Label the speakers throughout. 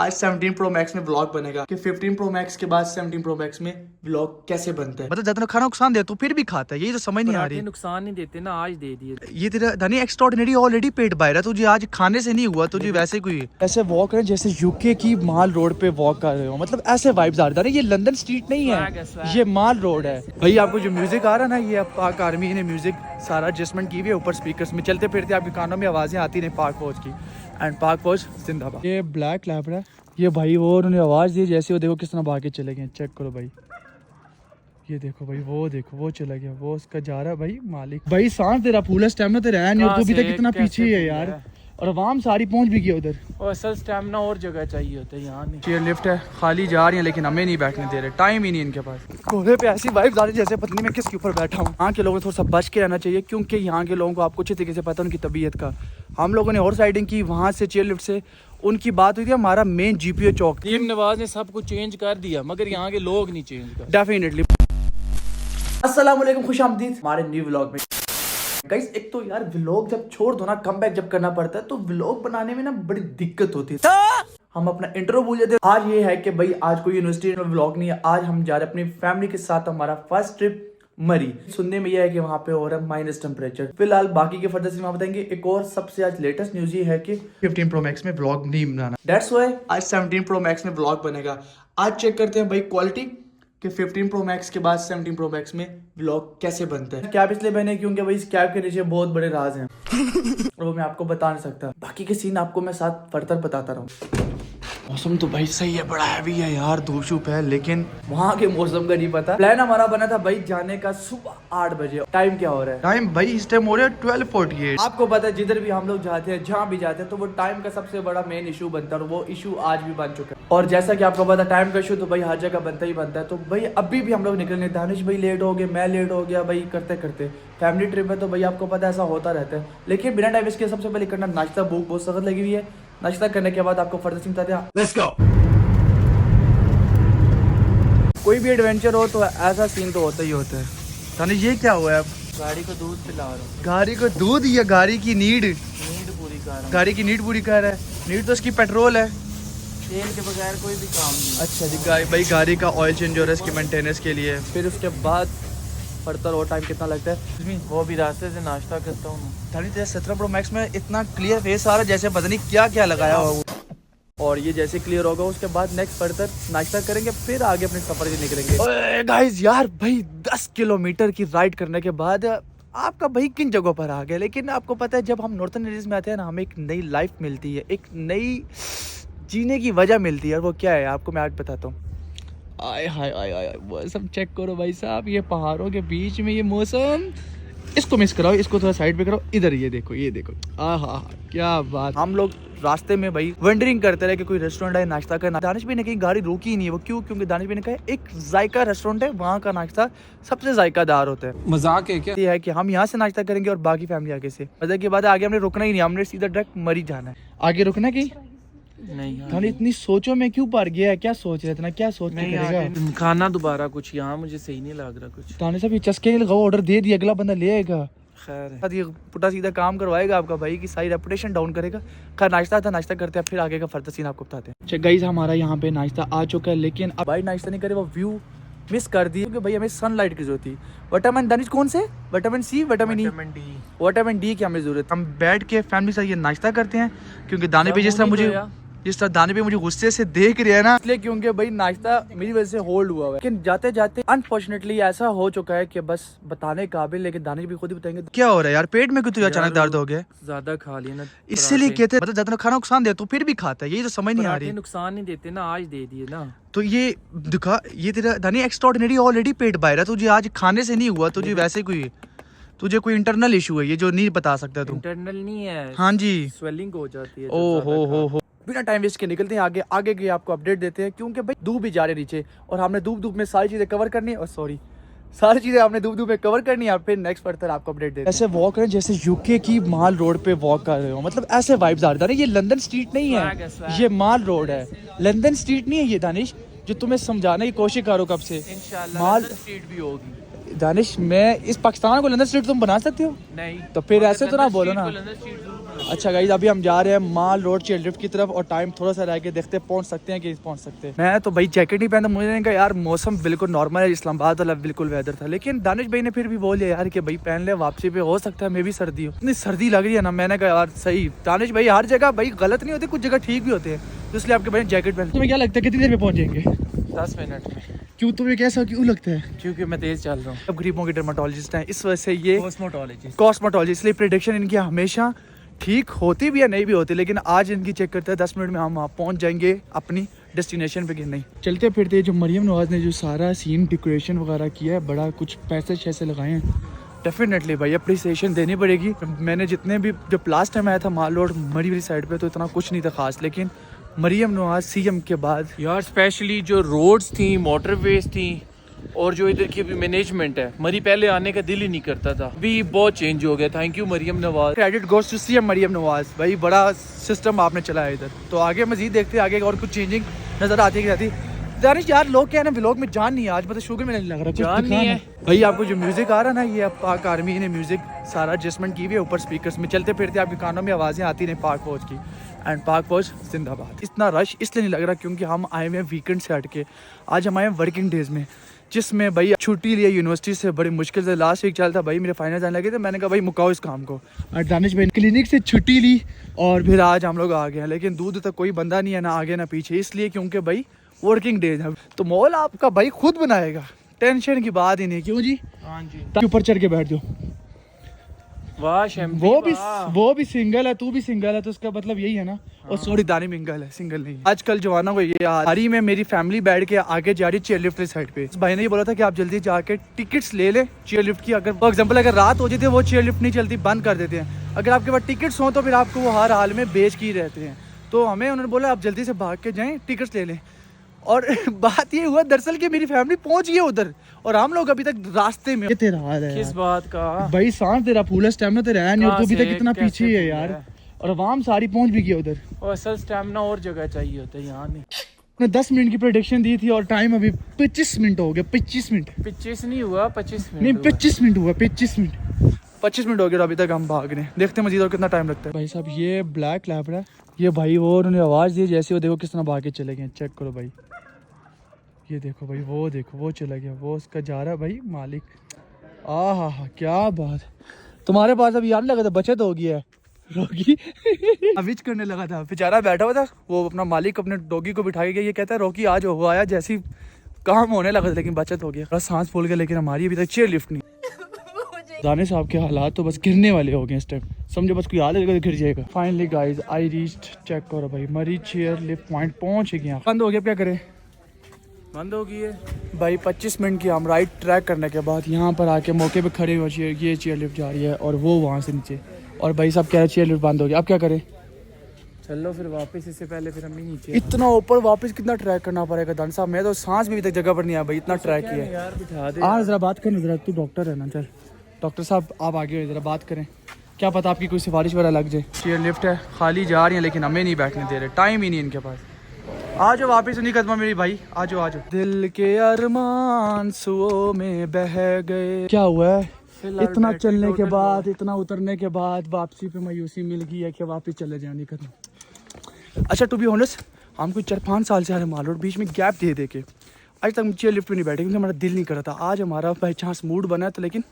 Speaker 1: आज 17 Pro Max में vlog बनेगा कि 15 Pro Max के बाद 17 Pro Max में व्लॉग कैसे बनता है। मतलब ज्यादा खाना नुकसान दे तो फिर भी खाता है, ये तो समझ नहीं आ रही।
Speaker 2: नुकसान नहीं देते ना, आज दे दिए।
Speaker 1: ये तेरा धनी एक्स्ट्राऑर्डिनरी ऑलरेडी पेट बाहर है, तुझे आज खाने से नहीं हुआ, तुझे वैसे कोई ऐसे वॉक है जैसे यूके की माल रोड पे वॉक कर रहे हो, मतलब ऐसे वाइब्स आ रहे हैं। ये लंदन स्ट्रीट नहीं है, ये माल रोड है। भाई आपको जो म्यूजिक आ रहा है ना, ये पाक आर्मी ने म्यूजिक सारा एडजस्टमेंट की हुई है ऊपर स्पीकर्स में, चलते फिरते आपके कानों में आवाजें आती नहीं पाक फौज की। एंड पाक फौज जिंदाबाद। ये ब्लैक लैब्रा है, ये भाई वो उन्होंने आवाज़ दी जैसे वो देखो किस तरह भाग के चले गए। चेक करो भाई, ये देखो भाई, वो देखो वो चला गया, वो उसका जा रहा है भाई मालिक। भाई सांस तेरा फूल स्टेमिना तो रहा नहीं, और तू अभी तक कितना पीछे है यार, और आवाम सारी पहुंच भी गई उधर।
Speaker 2: और असल स्टेमिना और जगह चाहिए होता है, यहाँ नहीं।
Speaker 1: चेयर लिफ्ट है, खाली जा रही है लेकिन हमें नहीं बैठने दे रहे, टाइम ही नहीं इनके पास। कोने पे ऐसी वाइब्स आ रही जैसे पता नहीं मैं किसके ऊपर बैठा हूँ। यहाँ के लोगों को थोड़ा सा बच के रहना चाहिए, क्योंकि यहाँ के लोगों को आपको अच्छे तरीके से पता है उनकी तबीयत का। हम लोगों ने हॉर्स राइडिंग की, वहाँ से चेयर लिफ्ट से उनकी बात हुई थी, हमारा मेन जीपीओ चौक।
Speaker 2: टीम नवाज ने सब कुछ चेंज कर दिया, मगर यहाँ के लोग नहीं चेंज कर।
Speaker 1: डेफिनेटली। अस्सलाम वालेकुम, खुश आमदीद हमारे न्यू व्लॉग में। गाइस एक तो यार व्लॉग जब छोड़ दो ना, कमबैक जब करना पड़ता है तो व्लॉग बनाने में ना बड़ी दिक्कत होती है। हम अपना इंट्रो भूल जाते हैं। आज ये है कि भाई आज कोई यूनिवर्सिटी में व्लॉग नहीं है, आज हम जा रहे हैं अपनी फैमिली के साथ, हमारा फर्स्ट ट्रिप मरी। सुनने में यह है कि वहाँ पे हो रहा है माइनस टेम्परेचर। फिलहाल बाकी के फर्दर से बताएंगे। एक और सबसे आज लेटेस्ट न्यूज ये है कि 15 Pro Max में व्लॉग नहीं बनाना, दैट्स व्हाई आज 17 Pro Max में व्लॉग बनेगा। आज चेक करते हैं भाई क्वालिटी कि 15 Pro Max के बाद 17 Pro Max में व्लॉग कैसे बनता है। कैब इसलिए बने क्योंकि भाई इस कैब के नीचे बहुत बड़े राज हैं और वो मैं आपको बता नहीं सकता। बाकी के सीन आपको मैं साथ फर्दर बताता रहूँ। मौसम तो भाई सही है, बड़ा हैवी है यार, धूप शूप है, लेकिन वहाँ के मौसम का नहीं पता। प्लान हमारा बना था भाई जाने का सुबह 8 बजे। टाइम क्या हो रहा है? टाइम भाई इस टाइम हो रहा है 12:48। आपको पता है जिधर भी हम लोग जाते हैं, जहाँ भी जाते हैं, तो वो टाइम का सबसे बड़ा मेन इशू बनता है, और वो इशू आज भी बन चुका है। और जैसा कि आपको पता है टाइम का इशू तो भाई हर जगह बनता ही बनता है। तो भाई अभी भी हम लोग निकलने, दानिश भाई लेट हो गए, मैं लेट हो गया भाई, करते करते फैमिली ट्रिप है तो भाई आपको पता है ऐसा होता रहता है। लेकिन बिना टाइम इसके सबसे पहले करना नाश्ता, भूख बहुत सख्त लगी हुई है। नाश्ता करने के बाद आपको फर्दर चिंता हैं। Let's go. कोई भी एडवेंचर हो तो ऐसा सीन तो होता ही होता है। तानी ये क्या हुआ है अब?
Speaker 2: गाड़ी को दूध पिला रहा हूँ।
Speaker 1: गाड़ी को दूध या गाड़ी की नीड
Speaker 2: पूरी कर रहा हूँ।
Speaker 1: गाड़ी की नीड पूरी कर रहा है। नीड तो इसकी पेट्रोल है,
Speaker 2: तेल के बगैर कोई भी काम नहीं।
Speaker 1: अच्छा जी भाई गाड़ी का ऑयल चेंज हो रहा है इसकी मेंटेनेंस के लिए। फिर उसके बाद फर्दर और टाइम कितना लगता है?
Speaker 2: वो भी रास्ते से नाश्ता करता हूँ।
Speaker 1: तानी तेरा 17 Pro Max में इतना क्लियर फेस आ रहा है जैसे पता नहीं क्या क्या लगाया हुआ। और ये जैसे क्लियर होगा उसके बाद नेक्स्ट फर्दर नाश्ता करेंगे, फिर आगे अपने सफर से निकलेंगे। गाइस यार भाई 10 किलोमीटर की राइड करने के बाद आपका भाई किन जगहों पर आ गया। लेकिन आपको पता है जब हम नॉर्थन एरियाज में आते हैं ना, हमें एक नई लाइफ मिलती है, एक नई जीने की वजह मिलती है। और वो क्या है आपको मैं आज बताता हूँ। आय हाय आय आय मौसम चेक करो भाई साहब, ये पहाड़ों के बीच में ये मौसम, इसको मिस कराओ, इसको थोड़ा साइड पे करो, इधर ये देखो ये देखो, आहा क्या बात। हम लोग रास्ते में भाई वंडरिंग करते रहे कि कोई रेस्टोरेंट है नाश्ता करना। दानिश भाई ने कहीं गाड़ी रोकी ही नहीं है। वो क्यों? क्योंकि दानिश भाई ने कहा एक जायका रेस्टोरेंट है, वहाँ का नाश्ता सबसे जायकादार होता है।
Speaker 2: मजाक है क्या?
Speaker 1: ये है कि हम यहाँ से नाश्ता करेंगे और बाकी फैमिली आगे से। मजा की बात है, आगे हमने रुकना ही नहीं, हमने सीधा डायरेक्ट मरी जाना है। आगे रुकना की
Speaker 2: नहीं।
Speaker 1: इतनी सोचो में क्यों पड़ गया है? क्या सोच रहे इतना, क्या सोच करेगा?
Speaker 2: खाना दोबारा कुछ यहाँ मुझे सही नहीं लग रहा कुछ।
Speaker 1: दानिश साहब ये चस्के लगाओ, ऑर्डर दे दिया, अगला बंदा ले आएगा।
Speaker 2: खैर
Speaker 1: ये पुटा सीधा काम करवाएगा आपका भाई की सारी रेपुटेशन डाउन करेगा। खैर नाश्ता था, नाश्ता करते हैं, फिर आगे का फर्दर सीन आपको बताते हैं। चेक गाइस हमारा यहाँ पे नाश्ता आ चुका है, लेकिन अब भाई नाश्ता नहीं करे, वो व्यू मिस कर दी क्योंकि भाई हमें सनलाइट की जरूरत थी। विटामिन दानिश कौन से? Vitamin C, vitamin D, vitamin D की हमें जरूरत। हम बैठ के फैमिली से ये नाश्ता करते हैं क्योंकि दाने पे जिस तरह दाने पे मुझे गुस्से से देख रहे हैं ना, इसलिए क्योंकि भाई नाश्ता मेरी वजह से होल्ड हुआ है। लेकिन जाते जाते अनफॉर्चुनेटली ऐसा हो चुका है कि बस बताने काबिल, लेकिन दानिश भी खुद ही बताएंगे क्या हो रहा है यार। पेट में क्यों अचानक दर्द हो गया?
Speaker 2: ज्यादा खा लिया ना,
Speaker 1: इसीलिए कहते हैं मतलब ज्यादा खाना नुकसान दे तो फिर भी खाता है, ये तो समझ नहीं आ रही।
Speaker 2: नुकसान नहीं देते ना, आज दे दिए ना।
Speaker 1: तो ये दिखा, ये तेरा धनी एक्स्ट्राऑर्डिनरी ऑलरेडी पेट बाहर है, तुझे आज खाने से नहीं हुआ, तुझे वैसे तुझे कोई इंटरनल इशू है ये जो नहीं बता सकता तू।
Speaker 2: इंटरनल नहीं है,
Speaker 1: हाँ जी,
Speaker 2: स्वेलिंग हो जाती है।
Speaker 1: ओ हो। बिना टाइम वेस्ट के निकलते हैं आगे। आगे की आपको अपडेट देते हैं क्योंकि भाई धूप भी जा रहे नीचे, और हमने धूप में सारी चीजें कवर करनी है। और सारी चीजें आपने धूप में कवर करनी है, फिर नेक्स्ट फर्दर आपको अपडेट देते हैं। ऐसे वॉक करें जैसे यूके की माल रोड पे वॉक कर रहे हो, मतलब ऐसे वाइब्स आ रहे हैं। ये लंदन स्ट्रीट नहीं है, ये माल रोड है, लंदन स्ट्रीट नहीं है ये। दानिश जो तुम्हें समझाने की कोशिश करो कब से, माल
Speaker 2: स्ट्रीट भी होगी।
Speaker 1: दानिश मैं इस पाकिस्तान को लंदन स्ट्रीट तुम बना सकते हो?
Speaker 2: नहीं।
Speaker 1: तो फिर ऐसे तो ना बोलो ना। अच्छा गाइस, अभी हम जा रहे हैं माल रोड चेयर लिफ्ट की तरफ और टाइम थोड़ा सा रह के देखते हैं पहुंच सकते हैं कि पहुंच सकते हैं। मैं तो भाई जैकेट नहीं पहनता, मुझे कहा यार मौसम बिल्कुल नॉर्मल है, इस्लामाबाद वाला बिल्कुल वेदर था, लेकिन दानिश भाई ने फिर भी बोल दिया यार कि भाई पहन ले, वापसी पे हो सकता है मैं भी सर्दी हो। इतनी सर्दी लग रही है ना, मैंने कहा यार सही, दानिश भाई हर जगह भाई गलत नहीं होती, कुछ जगह ठीक भी होते हैं, तो इसलिए आपके भाई जैकेट पहन। तुम्हें क्या लगता है कितनी देर में पहुंचेंगे?
Speaker 2: 10 मिनट में।
Speaker 1: क्यों, तुम्हें कैसा क्यों लगता है?
Speaker 2: क्योंकि मैं तेज चल रहा हूँ।
Speaker 1: अब गरीबों के डर्माटोलॉजिस्ट हैं, इस वजह से ये
Speaker 2: कॉस्मेटोलॉजिस्ट,
Speaker 1: इसलिए प्रेडिक्शन इनकी हमेशा ठीक होती भी या नहीं भी होती, लेकिन आज इनकी चेक करते हैं 10 मिनट में हम वहाँ पहुँच जाएंगे अपनी डेस्टिनेशन पे कि नहीं। चलते फिरते जो मरियम नवाज ने जो सारा सीन डेकोरेशन वगैरह किया है, बड़ा कुछ पैसे शैसे लगाए हैं, डेफिनेटली भाई अप्रिसिएशन देनी पड़ेगी। मैंने जितने भी जब लास्ट टाइम आया था माल रोड मरी वाली साइड पे, तो इतना कुछ नहीं था खास, लेकिन मरियम नवाज सीएम के बाद
Speaker 2: यार स्पेशली जो रोड्स थी, मोटरवेज थी और जो इधर की भी मैनेजमेंट है, मरी पहले आने का दिल ही नहीं करता था, अभी बहुत चेंज हो गया। Thank you Maryam Nawaz,
Speaker 1: credit goes to CM Maryam Nawaz, भाई बड़ा सिस्टम आपने चलाया इधर। तो आगे मजीद देखते हैं आगे और कुछ चेंजिंग नजर आती है। दानिश यार लोग क्या है ना, व्लॉग में जान नहीं है, आज मतलब शुगर में नहीं लग रहा,
Speaker 2: जान नहीं है
Speaker 1: भाई। आपको जो म्यूजिक आ रहा है ना, ये पाक आर्मी ने म्यूजिक सारा एडजस्टमेंट की हुई है ऊपर स्पीकर्स में, चलते फिरते आपके कानों में आवाज़ें आती रही पाक फौज की, एंड पाक फौज जिंदाबाद। इतना रश इसलिए नहीं लग रहा क्योंकि हम आए हुए हैं वीकेंड से हट के, आज हम आए हैं वर्किंग डेज में, जिसमें भाई छुट्टी लिया यूनिवर्सिटी से बड़ी मुश्किल से, लास्ट वीक चल था भाई, मेरे फाइनल आने लगे थे, मैंने कहा भाई मुकाओ इस काम को। और दानिश भाई क्लिनिक से छुट्टी ली और फिर आज हम लोग आ गए हैं, लेकिन दूध तक कोई बंदा नहीं है, ना आगे ना पीछे, इसलिए क्योंकि भाई वर्किंग डेज है। तो मॉल आपका भाई खुद बनाएगा, टेंशन की बात ही नहीं। क्यों जी?
Speaker 2: हाँ जी,
Speaker 1: ऊपर चढ़ के बैठ जाओ।
Speaker 2: वाह शैम्पी,
Speaker 1: वो भी सिंगल है, तू भी सिंगल है, तो उसका मतलब यही है ना। और सॉरी दानी मिंगल है, सिंगल नहीं। आजकल जवानों को ये हारी में मेरी फैमिली बैठ के आगे जा रही चेयर लिफ्ट साइड पे, भाई ने ये बोला था कि आप जल्दी जाके टिकट्स ले ले चेयर लिफ्ट की। अगर फॉर एग्जांपल अगर रात हो जाती है वो चेयर लिफ्ट नहीं चलती, बंद कर देते हैं। अगर आपके पास टिकट्स हो तो फिर आपको वो हर हाल में बेच के ही रहते हैं। तो हमें उन्होंने बोला आप जल्दी से भाग के जाएं, टिकट्स ले लें। और बात ये हुआ दरअसल कि मेरी फैमिली पहुंच गई है उधर और हम लोग अभी तक रास्ते में। तेरा हाल है
Speaker 2: किस बात का
Speaker 1: भाई? सांस तेरा फूल स्टेमिना तेरा है नहीं, और तू अभी तक कितना पीछे है यार, और आवाम सारी पहुंच भी गई उधर।
Speaker 2: और असल स्टेमिना और जगह चाहिए होता है, यहाँ नहीं।
Speaker 1: 10 मिनट की प्रेडिक्शन दी थी और टाइम अभी 25 मिनट हो गया। 25 मिनट
Speaker 2: 25 नहीं हुआ, 25 मिनट
Speaker 1: नहीं 25 मिनट हुआ। 25 मिनट हो गया, अभी तक हम भाग रहे हैं। देखते हैं मजीद और कितना टाइम लगता है। भाई साहब ये ब्लैक लैब है, ये भाई वो उन्होंने आवाज़ दी जैसे, वो देखो किस तरह भाग के चले गए। चेक करो भाई, ये देखो भाई, वो देखो वो चला गया, वो उसका जा रहा है भाई मालिक। हा क्या बात। तुम्हारे पास अभी यार लगा था बचत हो गया है। रोकी अविच करने लगा था, बेचारा बैठा हुआ था, वो अपना मालिक अपने डॉगी को बिठा के गया, ये कहता है रोकी आज हो आया, जैसी काम होने लगा था, लेकिन बचत हो गया। बस सांस फूल गया, लेकिन हमारी अभी तक चेयर लिफ्ट नहीं। दानिश साहब के हालात तो बस गिरने वाले हो गए इस टाइम, समझो बस कोई हाल है तो गिर जाएगा। Finally guys I reached, check करो भाई, मरी चेयर लिफ्ट पॉइंट पहुंच गया। बंद हो गया, क्या करें,
Speaker 2: बंद हो गई है
Speaker 1: भाई। 25 मिनट की हम राइड ट्रैक करने के बाद यहाँ पर आके मौके पे खड़े हुए, ये चेयर लिफ्ट जा रही है और वो वहाँ से नीचे, और भाई साहब कह रहे चेयर लिफ्ट बंद हो गया, अब क्या करें?
Speaker 2: चलो फिर वापस, इससे पहले फिर हम ही नीचे।
Speaker 1: इतना ऊपर वापस कितना ट्रैक करना पड़ेगा दान साहब? मैं तो सांस भी अभी तक जगह पर नहीं आया भाई, इतना ट्रैक किया है
Speaker 2: यार। बिठा दे
Speaker 1: यार, जरा बात करना, जरा तू डॉक्टर है ना, चल डॉक्टर साहब आप आगे जरा बात करें, क्या पता आपकी कोई सिफारिश वगैरह लग जाए। चेयर लिफ्ट है, खाली जा रही है, लेकिन हमें नहीं बैठने दे रहे, टाइम ही नहीं इनके पास। आ जाओ वापस, नहीं कदमा मेरी भाई, आ जाओ आ जाओ। दिल के अरमान सुओं में बह गए। क्या हुआ है? इतना चलने के बाद, इतना उतरने के बाद वापसी पे मायूसी मिल गई है कि वापस चले जाए, नहीं कदम। अच्छा टू बी ऑनेस्ट, हम कोई 4-5 साल से आ रहे माल रोड, बीच में गैप दे के आज तक हम चेयर लिफ्ट में नहीं बैठे क्योंकि हमारा दिल नहीं कर रहा था। आज हमारा बाई चांस मूड बना था, लेकिन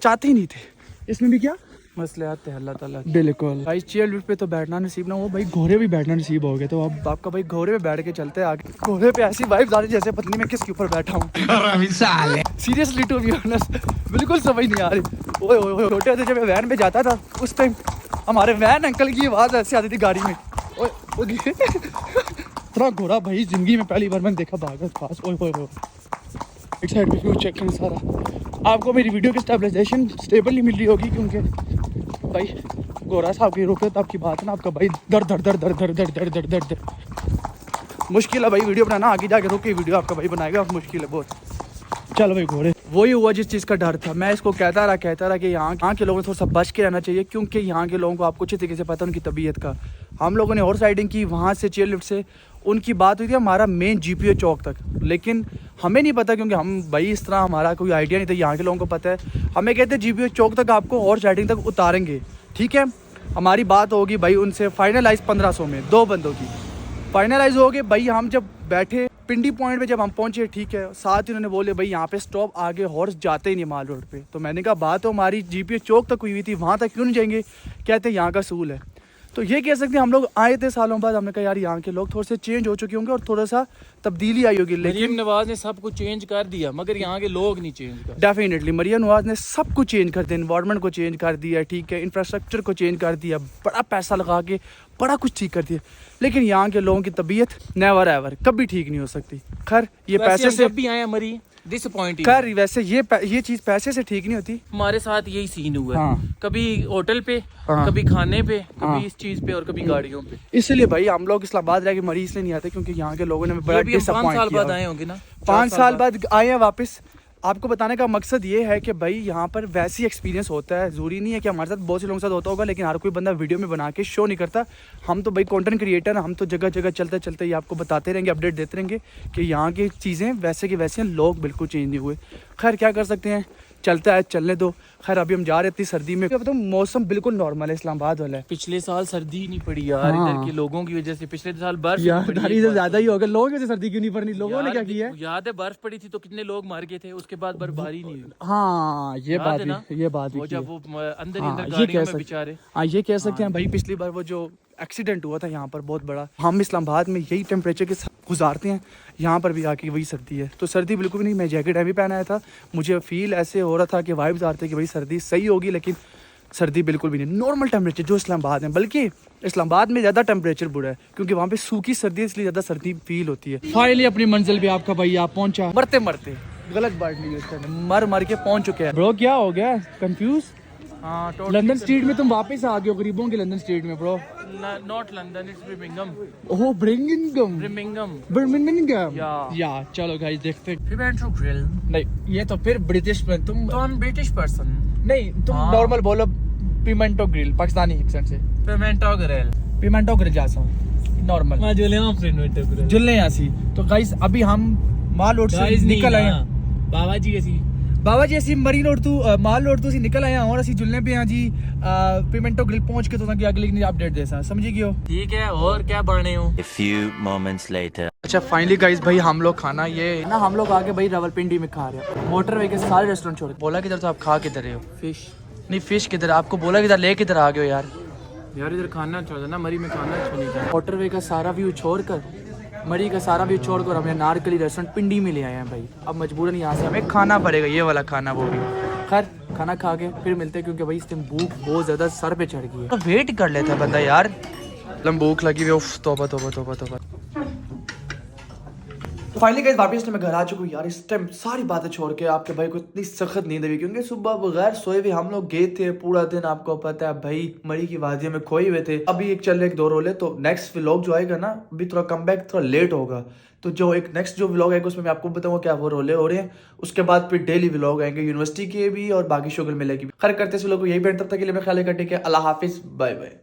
Speaker 1: चाहते ही नहीं थे। इसमें भी क्या
Speaker 2: मसले आते हैं अल्लाह ताला।
Speaker 1: बिल्कुल भाई, चेयर लिफ्ट पे तो बैठना नसीब ना हो भाई, घोड़े भी बैठना नसीब हो गया। तो अब आपका भाई घोड़े पे बैठ के चलते हैं आगे। घोड़े पे ऐसी वाइब आ रही जैसे पत्नी में किसके ऊपर बैठा हूँ। सीरियसली टू बी ऑनेस्ट, बिल्कुल समझ नहीं आ रही। ओए ओए, छोटे होते जब मैं वैन में जाता था, उस टाइम हमारे वैन अंकल की आवाज़ ऐसे आती थी गाड़ी में। इतना घोड़ा भाई जिंदगी में पहली बार मैंने देखा भागत पास। ओए ओए ओए, एक साइड पे चेक करना सारा। आपको मेरी वीडियो की स्टेबलाइजेशन स्टेबल नहीं मिल रही होगी क्योंकि भाई गोरा साहब की रोके तो आपकी बात है ना, आपका भाई दर दर दर दर दर दर दर दर दर दर मुश्किल है भाई वीडियो बनाना। आगे जाके रुक के वीडियो आपका भाई बनाएगा, मुश्किल है बहुत। चलो भाई घोड़े, वही हुआ जिस चीज़ का डर था। मैं इसको कहता रहा कि यहाँ के लोगों को थोड़ा सा बच के रहना चाहिए, क्योंकि यहाँ के लोगों को आपको अच्छी तरीके से पता है उनकी तबीयत का। हम लोगों ने हॉर्स राइडिंग की, वहाँ से चेयर लिफ्ट से उनकी बात हुई थी हमारा मेन GPO चौक तक, लेकिन हमें नहीं पता क्योंकि हम भाई इस तरह हमारा कोई आइडिया नहीं था। यहाँ के लोगों को पता है, हमें कहते हैं GPO चौक तक आपको हॉर्स राइडिंग तक उतारेंगे, ठीक है। हमारी बात होगी भाई उनसे फाइनलाइज 1500 में 2 बंदों की फाइनलाइज हो गए भाई। हम जब बैठे पिंडी पॉइंट पे जब हम पहुंचे, ठीक है, साथ ही उन्होंने बोले भाई यहाँ पे स्टॉप, आगे हॉर्स जाते ही नहीं माल रोड पे। तो मैंने कहा बात तो हमारी जीपीएस चौक तक हुई थी, वहाँ तक क्यों नहीं जाएंगे? कहते यहाँ का सूल है। तो ये कह सकते हैं हम लोग आए थे सालों बाद, हमने कहा यार यहाँ के लोग थोड़े से चेंज हो चुके होंगे और थोड़ा सा तब्दीली आई होगी,
Speaker 2: मरियम
Speaker 1: लेकिन
Speaker 2: नवाज ने सब कुछ चेंज कर दिया मगर यहाँ के लोग नहीं चेंज कर।
Speaker 1: डेफिनेटली मरियम नवाज ने सब कुछ चेंज कर दिया, इन्वायरमेंट को चेंज कर दिया, ठीक है, इंफ्रास्ट्रक्चर को चेंज कर दिया, बड़ा पैसा लगा के बड़ा कुछ ठीक कर दिया, लेकिन यहाँ के लोगों की तबीयत नेवर एवर कभी ठीक नहीं हो सकती। खैर ये पैसे से
Speaker 2: जब भी आए मरी डिसअपॉइंटिंग।
Speaker 1: खैर वैसे ये चीज़ पैसे से ठीक नहीं होती।
Speaker 2: हमारे साथ यही सीन हुआ है।
Speaker 1: हाँ।
Speaker 2: कभी होटल पे,
Speaker 1: हाँ।
Speaker 2: कभी खाने पे,
Speaker 1: हाँ।
Speaker 2: कभी इस चीज पे और कभी गाड़ियों पे।
Speaker 1: इसलिए भाई हम लोग इस्लामाबाद रह के मरी इसलिए नहीं आते क्योंकि यहाँ के लोगों ने हमें बड़ा
Speaker 2: ये भी हम 5
Speaker 1: डिसअपॉइंट
Speaker 2: साल
Speaker 1: किया।
Speaker 2: बाद आए होंगे ना,
Speaker 1: 5 साल बाद आए हैं वापस। आपको बताने का मकसद ये है कि भाई यहाँ पर वैसी एक्सपीरियंस होता है, ज़रूरी नहीं है कि हमारे साथ बहुत से लोगों के साथ होता होगा, लेकिन हर कोई बंदा वीडियो में बना के शो नहीं करता। हम तो भाई कंटेंट क्रिएटर हैं, हम तो जगह जगह चलते चलते ये आपको बताते रहेंगे, अपडेट देते रहेंगे कि यहाँ की चीज़ें वैसे के वैसे हैं, लोग बिल्कुल चेंज नहीं हुए। खैर क्या कर सकते हैं, चलता है, चलने दो। खैर अभी हम जा रहे हैं इतनी सर्दी में, तो मौसम बिल्कुल नॉर्मल है, इस्लामाबाद वाला है।
Speaker 2: पिछले साल सर्दी ही नहीं पड़ी यार,
Speaker 1: हाँ।
Speaker 2: इधर के लोगों की वजह से। पिछले साल बर्फ
Speaker 1: यार
Speaker 2: नहीं पड़ी
Speaker 1: दारी
Speaker 2: एक
Speaker 1: से
Speaker 2: बार।
Speaker 1: ज़्यादा ही होगा, लोगों की सर्दी क्यों नहीं पड़नी, लोगों ने क्या किया है?
Speaker 2: याद है बर्फ पड़ी थी तो कितने लोग मर गए थे, उसके बाद बर्फबारी नहीं हुई।
Speaker 1: हाँ ये
Speaker 2: याद
Speaker 1: बात
Speaker 2: है ना?
Speaker 1: भी, ये बात भी
Speaker 2: वो
Speaker 1: की है।
Speaker 2: जब वो अंदर ही
Speaker 1: हाँ,
Speaker 2: अंदर
Speaker 1: ये
Speaker 2: गाड़ियों
Speaker 1: कह
Speaker 2: में
Speaker 1: सकते-
Speaker 2: बेचारे।
Speaker 1: हाँ ये कह सकते हैं भाई, पिछली बार वो जो एक्सीडेंट हुआ था यहाँ पर बहुत बड़ा, हम इस्लामाबाद में यही टेम्परेचर के साथ गुजारते हैं, यहाँ पर भी आके वही सर्दी है। तो सर्दी बिल्कुल भी नहीं, मैं जैकेट भी पहनाया था, मुझे फील ऐसे हो रहा था कि वाइब्स आ रहे थे कि भाई सर्दी सही होगी, लेकिन सर्दी बिल्कुल भी नहीं। नॉर्मल टेम्परेचर जो इस्लामाबाद में, बल्कि इस्लामाबाद में ज़्यादा टेम्परेचर बुरा है क्योंकि वहाँ पे सूखी सर्दी है, इसलिए ज़्यादा सर्दी फील होती है। फाइनली अपनी मंजिल पे आपका भाई आप पहुँचा, मरते मरते, गलत बात नहीं यूज करना, मर मर के पहुँच चुके हैं। ब्रो क्या हो गया, कंफ्यूज?
Speaker 2: हाँ,
Speaker 1: लंदन स्ट्रीट में तुम वापस आ गए हो, गरीबों के लंदन स्ट्रीट में bro.
Speaker 2: Not London, it's Birmingham.
Speaker 1: Oh Bringingham,
Speaker 2: Birmingham.
Speaker 1: Yeah चलो गाइस देखते हैं।
Speaker 2: Pimento grill.
Speaker 1: नहीं ये तो फिर ब्रिटिश में तुम
Speaker 2: तो हम ब्रिटिश पर्सन।
Speaker 1: नहीं तुम
Speaker 2: हाँ।
Speaker 1: नॉर्मल बोलो, पिमेंटो ग्रिल पाकिस्तानी एक्सेंट से,
Speaker 2: पिमेंटो ग्रिल।
Speaker 1: पिमेंटो ग्रिल जैसा नॉर्मल
Speaker 2: मैं जुले हम पिमेंटो ग्रिल।
Speaker 1: जुलने यहाँ सी। तो गाइस अभी हम माल रोड से निकल आए हैं।
Speaker 2: बाबा जी ऐसी
Speaker 1: बाबा जी ਅਸੀਂ ਮਰੀ ਰੋਡ ਤੋਂ ਮਾਲ ਰੋਡ ਤੋਂ ਅਸੀਂ ਨਿਕਲ ਆਏ ਹਾਂ और ਅਸੀਂ जुलने पे हैं जी पिमेंटो ग्रिल पहुंच के तो ताकि अगले दिन अपडेट दे सा, समझी गयो?
Speaker 2: ठीक है, और क्या बने हो?
Speaker 3: A few moments later.
Speaker 1: अच्छा फाइनली गाइस भाई हम लोग खाना ये ना, हम लोग आके भाई रावलपिंडी में खा रहे हैं, मोटरवे के सारे रेस्टोरेंट छोड़। बोला किधर तो आप खा किधर रहे हो?
Speaker 2: फिश।
Speaker 1: नहीं फिश किधर, आपको बोला किधर, ले किधर आ गए हो यार?
Speaker 2: यार इधर खाना अच्छा था ना, मरी में खाना अच्छा नहीं था।
Speaker 1: मोटरवे का सारा व्यू छोड़कर, मरी का सारा व्यू छोड़कर हमने नारकली रेस्टोरेंट पिंडी में ले आए हैं भाई। अब मजबूरन यहाँ से हमें खाना पड़ेगा, ये वाला खाना, वो भी। खैर खाना खा के फिर मिलते हैं क्योंकि भाई इस टाइम भूख बहुत ज़्यादा सर पे चढ़ गई है, तो वेट कर लेता है बंदा यार, भूख लगी हुई। उफ तौबा तौबा तौबा तौबा। फाइनली गाइस वापस मैं घर आ चुका हूँ यार। इस टाइम सारी बातें छोड़ के आपके भाई को इतनी सख्त नींद आई क्योंकि सुबह बगैर सोए हुए हम लोग गए थे पूरा दिन, आपको पता है भाई मरी की वादियों में खोए हुए थे। अभी एक चल रहे 1-2 रोले, तो नेक्स्ट व्लॉग जो आएगा ना अभी थोड़ा कम बैक थोड़ा लेट होगा, तो जो एक नेक्स्ट जो व्लॉग आएगा उसमें मैं आपको बताऊंगा क्या वो रोले हो रहे हैं। उसके बाद फिर डेली व्लॉग आएंगे यूनिवर्सिटी के भी और बाकी शुगर मेले की भी। खैर करते इस व्लॉग को यही बैठ, तब तक के लिए मैं ख्याल करते कि अल्लाह हाफिज, बाय बाय।